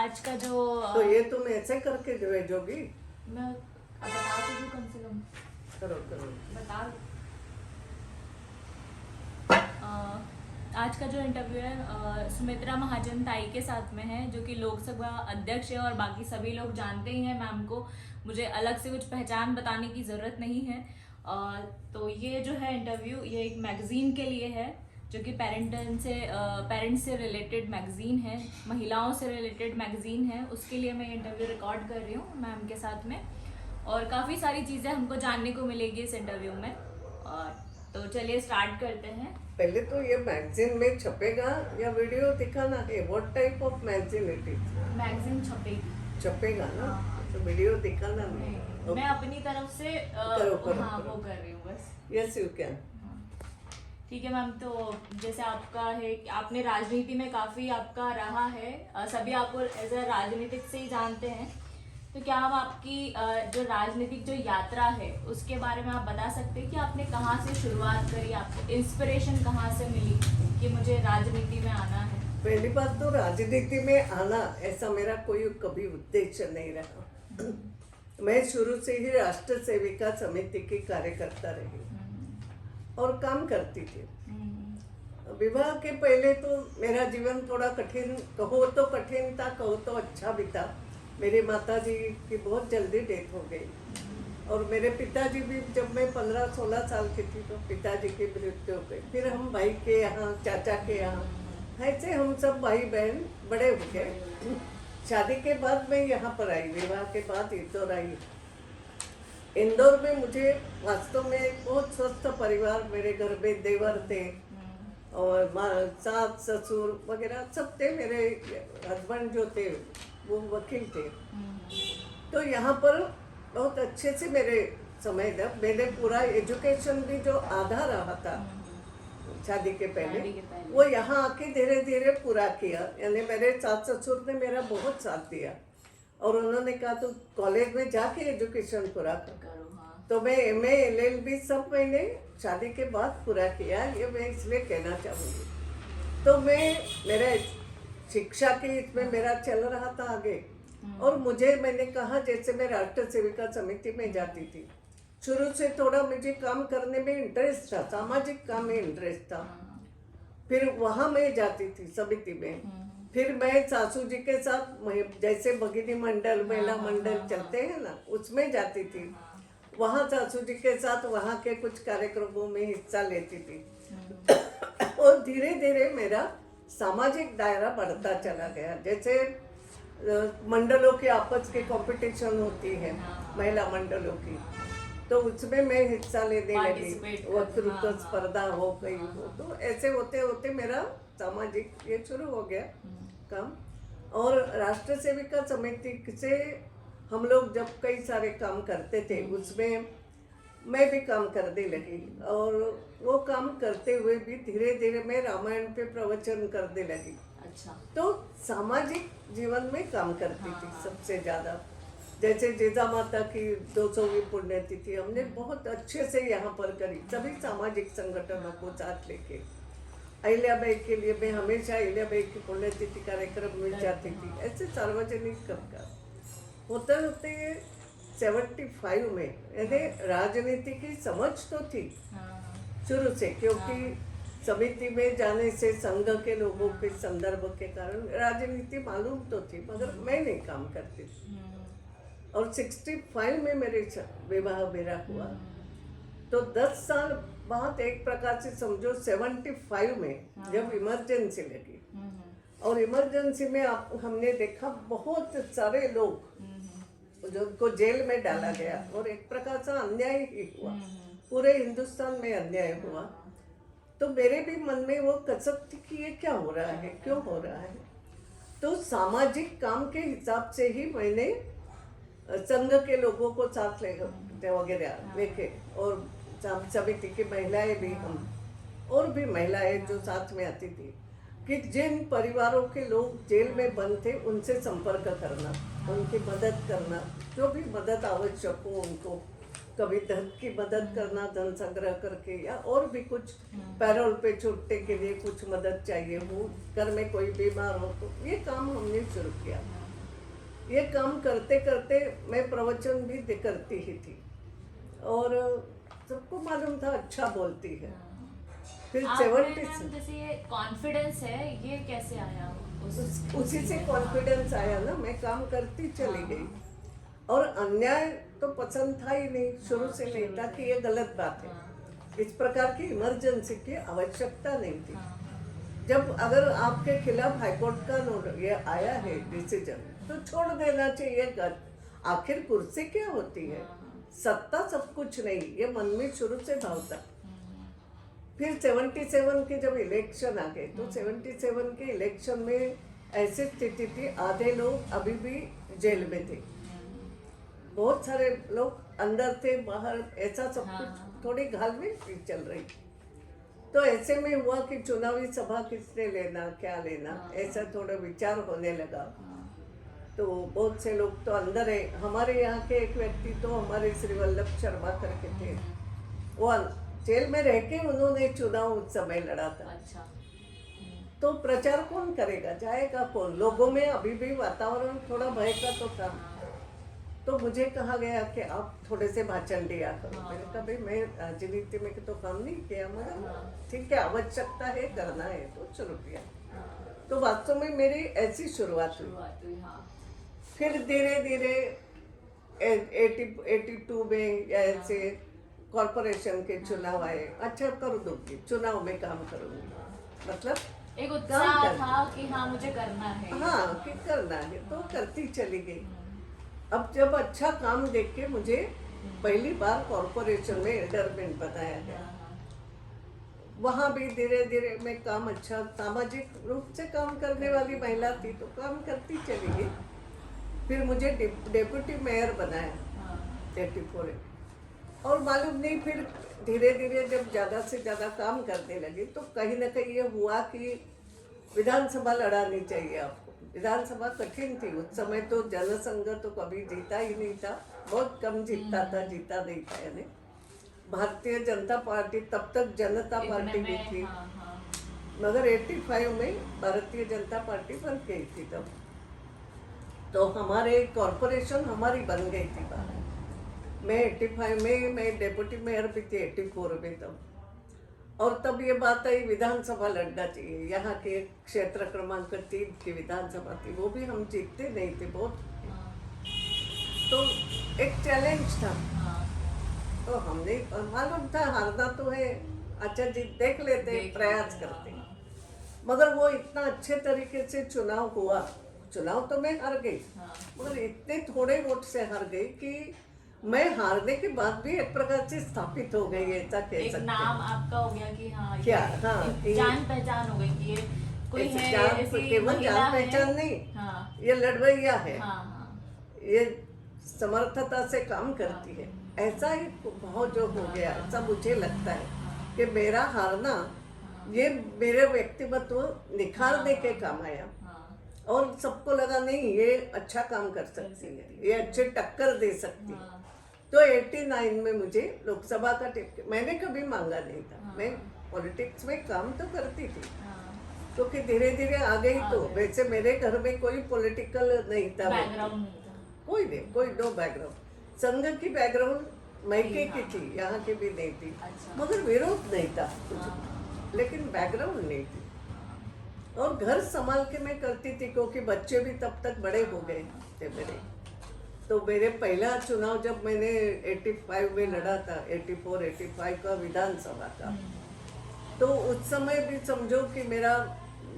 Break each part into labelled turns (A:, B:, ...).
A: आज का जो
B: तो ये तुम ऐसे करके भेजोगी?
A: मैं बता तो दूं कम से कम।
B: करो करो।
A: बता आज का जो इंटरव्यू है सुमित्रा महाजन ताई के साथ में है, जो कि लोकसभा अध्यक्ष है और बाकी सभी लोग जानते ही हैं मैम को। मुझे अलग से कुछ पहचान बताने की ज़रूरत नहीं है। तो ये जो है इंटरव्यू, ये एक मैगज़ीन के लिए है, जो कि पेरेंट्स से रिलेटेड मैगज़ीन है, महिलाओं से रिलेटेड मैगज़ीन है। उसके लिए मैं इंटरव्यू रिकॉर्ड कर रही हूँ मैम के साथ में, और काफ़ी सारी चीज़ें हमको जानने को मिलेगी इस इंटरव्यू में। और तो चलिए स्टार्ट करते हैं।
B: पहले तो ये मैगजीन में छपेगा या वीडियो दिखाना है? What type of magazine it is?
A: Magazine छपेगी।
B: छपेगा ना?
A: हाँ।
B: तो वीडियो दिखाना नहीं।
A: मैं अपनी तरफ से
B: करो,
A: हाँ
B: करो।
A: वो कर रही हूँ बस।
B: Yes you can.
A: ठीक है मैम, तो जैसे आपका है कि आपने राजनीति में काफ़ी आपका रहा है, सभी आपको एज अ राजनीतिक से ही जानते हैं। तो क्या हम आपकी जो राजनीतिक जो यात्रा है उसके बारे में आप बता सकते हैं कि आपने कहाँ से शुरुआत करी, आपको इंस्पिरेशन कहाँ से मिली कि मुझे राजनीति में आना है?
B: पहली बात तो राजनीति में आना ऐसा मेरा कोई कभी उद्देश्य नहीं रहा। मैं शुरू से ही राष्ट्र सेविका समिति की कार्यकर्ता रही और काम करती थी। विवाह के पहले तो मेरा जीवन थोड़ा कठिन, कहो तो कठिन था, कहो तो अच्छा भी था। मेरी माताजी की बहुत जल्दी डेथ हो गई और मेरे पिताजी भी, जब मैं 15-16 साल की थी तो पिताजी की मृत्यु हो गई। फिर हम भाई के यहाँ, चाचा के यहाँ, ऐसे हम सब भाई बहन बड़े हो गए। शादी के बाद मैं यहाँ पर आई, विवाह के बाद इंदौर आई। इंदौर में मुझे वास्तव में एक बहुत स्वस्थ परिवार, मेरे घर में देवर थे और सास ससुर वगैरह सब थे। मेरे हस्बैंड जो थे वो वकील थे। तो यहाँ पर बहुत अच्छे से मेरे समय था। मैंने पूरा एजुकेशन भी जो आधा रहा था शादी के पहले, वो यहाँ आके धीरे धीरे पूरा किया। यानी मेरे सास ससुर ने मेरा बहुत साथ दिया और उन्होंने कहा तो कॉलेज में जाके एजुकेशन पूरा करो। तो मैं MA LLB सब मैंने शादी के बाद पूरा किया। ये मैं इसलिए कहना चाहूँगी। तो मेरा शिक्षा के इसमें मेरा चल रहा था आगे। और मैंने कहा, जैसे मैं राष्ट्र सेविका समिति में जाती थी, शुरू से थोड़ा मुझे काम करने में इंटरेस्ट था, सामाजिक काम में इंटरेस्ट था। फिर वहाँ मैं जाती थी समिति में। फिर मैं सासू जी के साथ, जैसे भगिनी मंडल, महिला मंडल चलते हैं ना, उसमें जाती थी। वहाँ सासू जी के साथ वहाँ के कुछ कार्यक्रमों में हिस्सा लेती थी। और धीरे धीरे मेरा सामाजिक दायरा बढ़ता चला गया। जैसे मंडलों के आपस के कंपटीशन होती है, महिला मंडलों की, तो उसमें मैं हिस्सा लेने लगी। वक्तृत्व स्पर्धा हो गई हो, तो ऐसे होते होते मेरा सामाजिक ये शुरू हो गया काम। और राष्ट्र सेविका समिति से हम लोग जब कई सारे काम करते थे, उसमें मैं भी काम करने लगी। और वो काम करते हुए भी धीरे धीरे मैं रामायण पे प्रवचन करने लगी।
A: अच्छा।
B: तो सामाजिक जीवन में काम करती थी सबसे ज़्यादा। जैसे जीजा माता की 200वीं पुण्यतिथि हमने बहुत अच्छे से यहाँ पर करी, सभी सामाजिक संगठनों को साथ लेके। अहिल्याबाई के लिए मैं हमेशा अहिल्याबाई की पुण्यतिथि कार्यक्रम में जाती थी। ऐसे सार्वजनिक काम होते होते 75 में, यानी राजनीति की समझ तो थी शुरू से, क्योंकि समिति में जाने से संघ के लोगों के संदर्भ के कारण राजनीति मालूम तो थी, मगर मैं नहीं काम करती थी। और 65 में मेरे विवाह मेरा हुआ। तो 10 साल बाद एक प्रकार से समझो 75 में जब इमरजेंसी लगी, और इमरजेंसी में हमने देखा बहुत सारे लोग जिनको जेल में डाला गया, और एक प्रकार से अन्याय ही हुआ, पूरे हिंदुस्तान में अन्याय हुआ। तो मेरे भी मन में वो कसक थी कि ये क्या हो रहा है, क्यों हो रहा है। तो सामाजिक काम के हिसाब से ही मैंने संघ के लोगों को साथ ले वगैरह लेके, और समिति की महिलाएं भी, हम और भी महिलाएं जो साथ में आती थी, कि जिन परिवारों के लोग जेल में बंद थे उनसे संपर्क करना, उनकी मदद करना, जो भी मदद आवश्यक हो उनको, कभी धन की मदद करना, धन संग्रह करके, या और भी कुछ पैरोल पे छूटने के लिए कुछ मदद चाहिए हो, घर में कोई बीमार हो, तो ये काम हमने शुरू किया। ये काम करते करते मैं प्रवचन भी करती ही थी और सबको मालूम था अच्छा बोलती है। फिर
A: आप में
B: 70
A: मैम जैसे ये कॉन्फिडेंस है, ये कैसे आया
B: उसी से कॉन्फिडेंस आया ना, मैं काम करती चली गई। और अन्याय तो पसंद था ही नहीं, शुरू से नहीं था कि ये गलत बात है। इस प्रकार की इमरजेंसी की आवश्यकता नहीं थी। जब अगर आपके खिलाफ हाईकोर्ट का ये आया है डिसीजन, तो छोड़ देना चाहिए। आखिर कुर्सी क्या होती है, सत्ता सब कुछ नहीं, ये मन में शुरू से भाव था। फिर 77 के जब इलेक्शन आ गए, तो 77 के इलेक्शन में ऐसी स्थिति थी, आधे लोग अभी भी जेल में थे, बहुत सारे लोग अंदर थे, बाहर, ऐसा सब कुछ थोड़ी घालमेल भी चल रही। तो ऐसे में हुआ कि चुनावी सभा किसने लेना, क्या लेना, ऐसा थोड़ा विचार होने लगा। तो बहुत से लोग तो अंदर है। हमारे यहाँ के एक व्यक्ति तो हमारे श्री वल्लभ शर्मा करके थे, वो जेल में रह के उन्होंने चुनाव उस समय लड़ा था।
A: अच्छा।
B: तो प्रचार कौन करेगा, जाएगा कौन? लोगों में अभी भी वातावरण थोड़ा भय का तो था। तो मुझे कहा गया कि आप थोड़े से भाषण दिया करो। मैंने कहा भाई मैं राजनीति में तो काम नहीं किया, मगर ठीक है, आवश्यकता है, करना है तो शुरू किया। तो वास्तव में मेरी ऐसी शुरुआत हुई। फिर धीरे धीरे 82 में या ऐसे कॉरपोरेशन के चुनाव आए। अच्छा, कर दूंगी, चुनाव में काम करूंगी, मतलब
A: एक उत्साह था कि हाँ मुझे करना है।
B: हाँ कि करना है, तो करती चली गई। अब जब अच्छा काम देख के मुझे पहली बार कॉरपोरेशन में एल्डरमैन बनाया गया, वहाँ भी धीरे धीरे मैं काम अच्छा, सामाजिक रूप से काम करने वाली महिला थी तो काम करती चली गई। फिर मुझे डेप्यूटी मेयर बनाया 84। और मालूम नहीं, फिर धीरे धीरे जब ज़्यादा से ज़्यादा काम करने लगी तो कहीं ना कहीं ये हुआ कि विधानसभा लड़ानी चाहिए आपको। विधानसभा कठिन थी उस समय, तो जनसंघ तो कभी जीता ही नहीं था, बहुत कम जीतता था, जीता नहीं था। यानी भारतीय जनता पार्टी, तब तक जनता पार्टी भी थी, मगर 85 में भारतीय जनता पार्टी बन गई थी तब। तो हमारे कॉरपोरेशन हमारी बन गई थी बाहर। मैं 85 में मैं डेप्यूटी मेयर भी थी 84 में तब। और तब ये बात आई विधानसभा लड़ना चाहिए। यहाँ के क्षेत्र क्रमांक 3 की विधानसभा थी, वो भी हम जीतते नहीं थे बहुत। तो एक चैलेंज था। तो हमने मालूम था हारना तो है, अच्छा जी देख लेते, प्रयास करते। मगर वो इतना अच्छे तरीके से चुनाव हुआ। चुनाव तो मैं हार गई, मगर इतने थोड़े वोट से हार गई कि मैं हारने के बाद भी एक प्रकार से स्थापित हो गई, ऐसा कह सकते।
A: नाम आपका हो गया कि हाँ
B: क्या,
A: जान पहचान हो गई कि ये कोई है,
B: केवल जान पहचान नहीं, ये लड़वैया है, ये समर्थता से काम करती है, ऐसा ही भाव जो हो गया। ऐसा मुझे लगता है कि मेरा हारना ये मेरे व्यक्तित्व निखारने के काम आया। और सबको लगा नहीं ये अच्छा काम कर सकती है, ये अच्छे टक्कर दे सकती है। तो 89 में मुझे लोकसभा का टिकट मैंने कभी मांगा नहीं था। मैं पॉलिटिक्स में काम तो करती थी, क्योंकि धीरे धीरे आ गई। तो वैसे मेरे घर में कोई पॉलिटिकल नहीं था, कोई नहीं, कोई नो बैकग्राउंड। संघ की बैकग्राउंड मैके की थी, यहाँ की भी नहीं थी, मगर विरोध नहीं था कुछ, लेकिन बैकग्राउंड नहीं थी। और घर संभाल के मैं करती थी, क्योंकि बच्चे भी तब तक बड़े हो गए थे मेरे। तो मेरे पहला चुनाव जब मैंने 85 में लड़ा था, 84-85 का विधानसभा का, तो उस समय भी समझो कि मेरा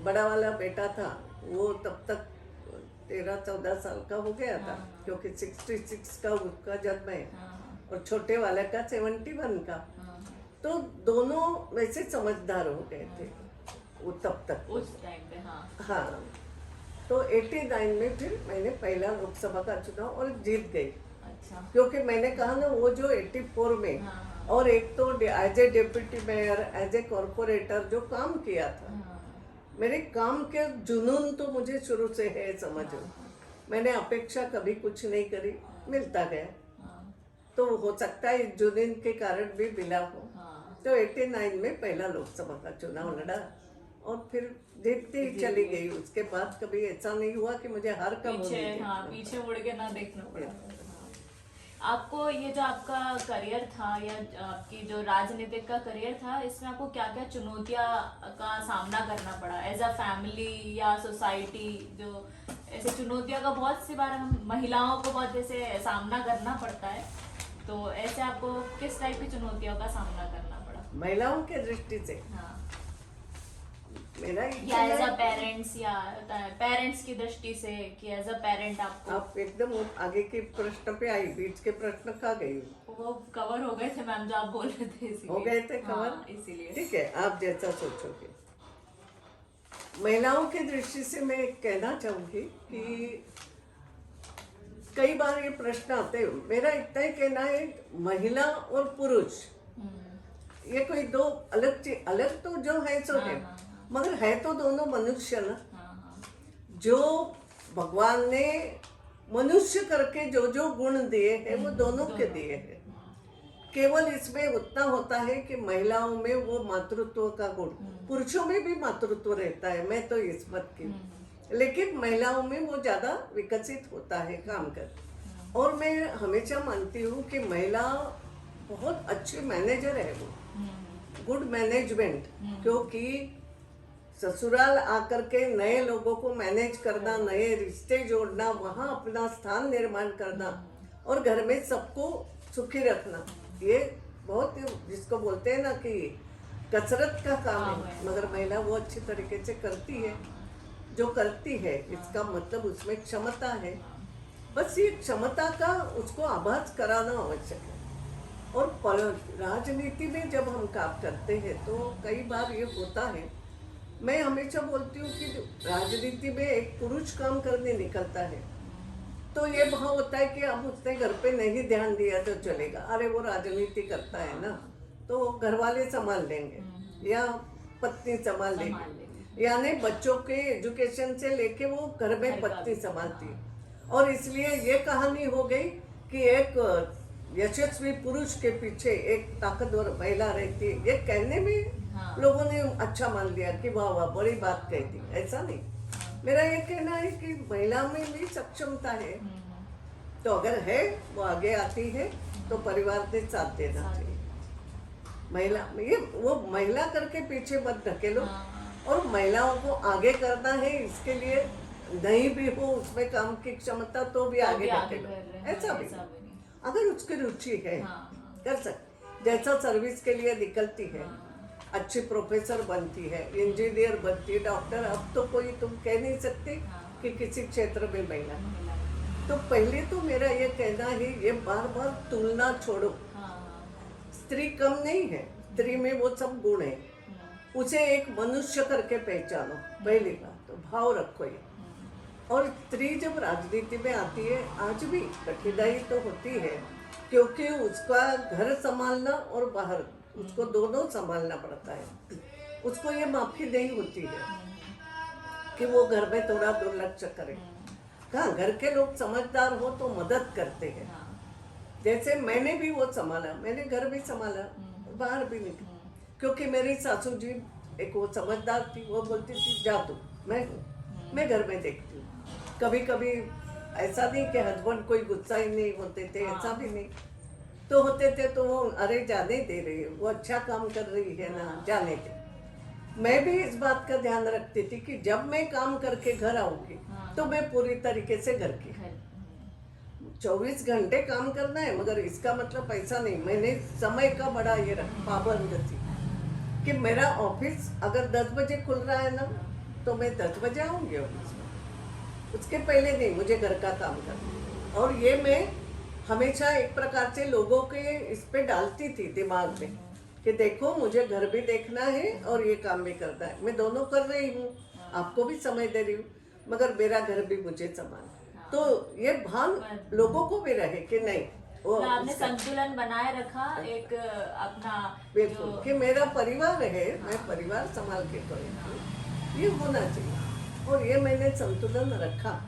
B: बड़ा वाला बेटा था, वो तब तक 13-14 साल का हो गया था, क्योंकि 66 का उसका जन्म है और छोटे वाले का 71 का। तो दोनों वैसे समझदार हो गए थे वो तब तक
A: उस टाइम पे।
B: हाँ। तो 89 में फिर मैंने पहला लोकसभा का चुनाव और जीत गई।
A: अच्छा।
B: क्योंकि मैंने कहा ना, वो जो 84 में और एक तो as a deputy mayor, as a corporator जो काम किया था, मेरे काम के जुनून तो मुझे शुरू से है, समझो। मैंने अपेक्षा कभी कुछ नहीं करी, मिलता गया। तो हो सकता है इस जुनून के कारण भी मिला हो। तो 89 में पहला लोकसभा का चुनाव लड़ा और फिर देखते ही चली गई। उसके बाद कभी ऐसा नहीं हुआ कि मुझे हर का
A: पीछे,
B: मूवी
A: हाँ, पीछे मुड़ के ना देखना पड़ा। आपको ये जो आपका करियर था या आपकी जो राजनीतिक का करियर था, इसमें आपको क्या क्या चुनौतियां का सामना करना पड़ा एज अ फैमिली या सोसाइटी? जो ऐसे चुनौतियां का बहुत सी बार हम महिलाओं को बहुत ऐसे सामना करना पड़ता है, तो ऐसे आपको किस टाइप की चुनौतियों का सामना करना पड़ा?
B: महिलाओं के दृष्टि से
A: हाँ,
B: मेरा
A: या एज अ पेरेंट्स, या पेरेंट्स की दृष्टि से कि एज अ पेरेंट आपको।
B: आप एकदम आगे के प्रश्न पे आई, बीच के प्रश्न खा गई।
A: वो कवर हो गए थे मैम जो आप बोल रहे थे, इसीलिए
B: हो गए थे कवर।
A: हाँ, इसीलिए।
B: ठीक है, आप जैसा सोचोगे। महिलाओं की दृष्टि से मैं कहना चाहूंगी कि कई बार ये प्रश्न आते हैं। मेरा इतना ही कहना है, महिला और पुरुष ये कोई दो अलग चीज, अलग तो जो है सो है, मगर है तो दोनों मनुष्य ना। जो भगवान ने मनुष्य करके जो जो गुण दिए हैं वो दोनों के दिए हैं। केवल इसमें उतना होता है कि महिलाओं में वो मातृत्व का गुण, पुरुषों में भी मातृत्व रहता है, मैं तो इस मत की, लेकिन महिलाओं में वो ज्यादा विकसित होता है काम कर। और मैं हमेशा मानती हूँ कि महिला बहुत अच्छी मैनेजर है, वो गुड मैनेजमेंट, क्योंकि ससुराल आकर के नए लोगों को मैनेज करना, नए रिश्ते जोड़ना, वहाँ अपना स्थान निर्माण करना और घर में सबको सुखी रखना, ये बहुत, जिसको बोलते हैं ना कि कसरत का काम है, मगर महिला वो अच्छी तरीके से करती है। जो करती है इसका मतलब उसमें क्षमता है, बस ये क्षमता का उसको आभास कराना आवश्यक है। और राजनीति में जब हम काम करते हैं तो कई बार ये होता है, मैं हमेशा बोलती हूँ कि राजनीति में एक पुरुष काम करने निकलता है तो ये भाव होता है कि अब उसने घर पे नहीं ध्यान दिया तो चलेगा, अरे वो राजनीति करता है ना तो घर वाले संभाल लेंगे या पत्नी संभाल लेंगे, यानी बच्चों के एजुकेशन से लेके वो घर में पत्नी संभालती है। और इसलिए ये कहानी हो गई कि एक यशस्वी पुरुष के पीछे एक ताकतवर महिला रहती है, ये कहने में लोगों ने अच्छा मान लिया कि वाह वाह बड़ी बात कह दी, ऐसा नहीं। मेरा ये कहना है कि महिला में भी सक्षमता है, तो अगर है वो आगे आती है तो परिवार ने साथ देना चाहिए। महिला ये वो महिला करके पीछे मत ढकेलो, और महिलाओं को आगे करना है, इसके लिए नहीं भी हो उसमें काम की क्षमता तो भी आगे ढकेलो, ऐसा भी अगर उसकी रुचि है कर सकते। जैसा सर्विस के लिए निकलती है, अच्छी प्रोफेसर बनती है, इंजीनियर बनती है, डॉक्टर, अब तो कोई तुम कह नहीं सकते कि किसी क्षेत्र में महिला। तो पहले तो मेरा ये कहना है, ये बार बार तुलना छोड़ो। स्त्री कम नहीं है, स्त्री में वो सब गुण है, उसे एक मनुष्य करके पहचानो, पहली बात तो भाव रखो ये। और स्त्री जब राजनीति में आती है, आज भी कठिनाई तो होती है, क्योंकि उसका घर संभालना और बाहर उसको दोनों संभालना पड़ता है। उसको ये माफी नहीं होती है कि वो घर में थोड़ा दुर्लक्ष्य करे। कहाँ घर के लोग समझदार हो तो मदद करते हैं, जैसे मैंने भी वो संभाला, मैंने घर भी संभाला बाहर भी नहीं, क्योंकि मेरी सासू जी एक वो समझदार थी, वो बोलती थी जा तू, मैं घर में देखती हूँ। कभी कभी ऐसा नहीं कि हस्बैंड कोई गुस्सा ही नहीं होते थे, ऐसा भी नहीं तो होते थे, तो वो अरे जाने दे रही है, वो अच्छा काम कर रही है ना, जाने दे। मैं भी इस बात का ध्यान रखती थी कि जब मैं काम करके घर आऊंगी तो मैं पूरी तरीके से घर की 24 घंटे काम करना है, मगर इसका मतलब ऐसा नहीं, मैंने समय का बड़ा ये पाबंद थी कि मेरा ऑफिस अगर 10 बजे खुल रहा है ना तो मैं 10 बजे आऊंगी ऑफिस में, उसके पहले नहीं, मुझे घर का काम करना। और ये मैं हमेशा एक प्रकार से लोगों के इस पे डालती थी दिमाग में कि देखो मुझे घर भी देखना है और ये काम भी करना है, मैं दोनों कर रही हूँ, आपको भी समय दे रही हूँ, मगर मेरा घर भी मुझे संभालना। तो ये भान लोगों को भी रहे कि नहीं, वो
A: आपने संतुलन बनाए रखा एक अपना,
B: बिल्कुल कि मेरा परिवार है, मैं परिवार संभाल के करूँ, ये होना चाहिए, और ये मैंने संतुलन रखा।